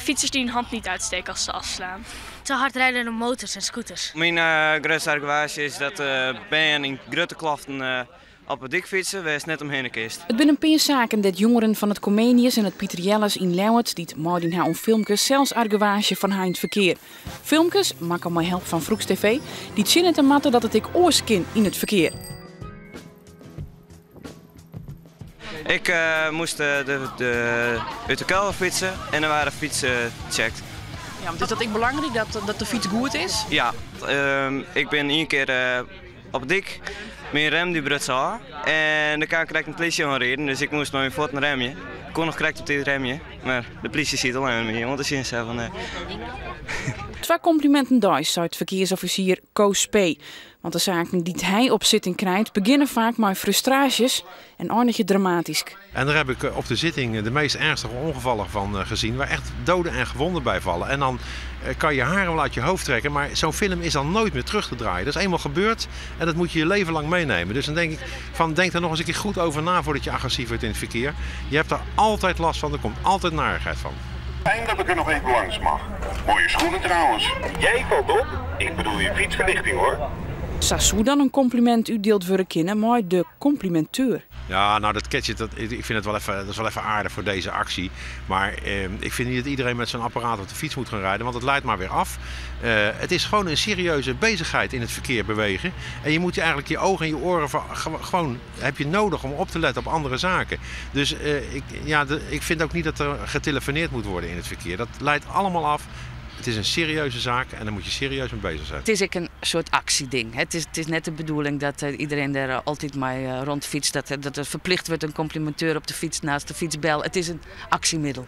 fietsers die hun hand niet uitsteken als ze afslaan. Te hard rijdende motors en scooters. Mijn grootste argument is dat ben in grote klaften op het dik fietsen, wees net omheen kist. Het zijn een paar zaken dat jongeren van het Comenius en het Pieter Jelles in Leeuwarden die het mooi haar om filmpjes zelfs arguage van haar in het verkeer. Filmpjes maken met help van Vroeks TV die het zin en te matten dat het ik oorskin in het verkeer. Ik moest uit de kelder fietsen en er waren fietsen gecheckt. Ja, maar is dat ik belangrijk dat de fiets goed is? Ja, ik ben één keer op het dik met een rem die brutsen had. En dan kan ik een politie aanrijden, dus ik moest met mijn voet een remje. Ik kon nog correct op dit remje, maar de politie ziet alleen maar niet, want ze zei van... Twee complimenten thuis, zei het verkeersofficier Koos P. Want de zaken die hij op zitting krijgt beginnen vaak met frustraties en eindigen dramatisch. En daar heb ik op de zitting de meest ernstige ongevallen van gezien, waar echt doden en gewonden bij vallen. En dan kan je haren wel uit je hoofd trekken, maar zo'n film is dan nooit meer terug te draaien. Dat is eenmaal gebeurd en dat moet je je leven lang meenemen. Dus dan denk ik van, denk er nog eens een keer goed over na voordat je agressief wordt in het verkeer. Je hebt er altijd last van, er komt altijd narigheid van. Fijn dat ik er nog even langs mag. Mooie schoenen trouwens. Jij valt op. Ik bedoel je fietsverlichting hoor. Sassou dan een compliment u deelt voor een kinderen, maar de complimenteur. Ja, nou dat catch, ik vind het wel even aardig voor deze actie. Maar ik vind niet dat iedereen met zo'n apparaat op de fiets moet gaan rijden, want het leidt maar weer af. Het is gewoon een serieuze bezigheid in het verkeer bewegen. En je moet je eigenlijk je ogen en je oren gewoon heb je nodig om op te letten op andere zaken. Dus ik vind ook niet dat er getelefoneerd moet worden in het verkeer. Dat leidt allemaal af. Het is een serieuze zaak en daar moet je serieus mee bezig zijn. Het is ook een soort actieding. Het is net de bedoeling dat iedereen er altijd mee rondfietst. Dat er verplicht wordt een complimenteur op de fiets naast de fietsbel. Het is een actiemiddel.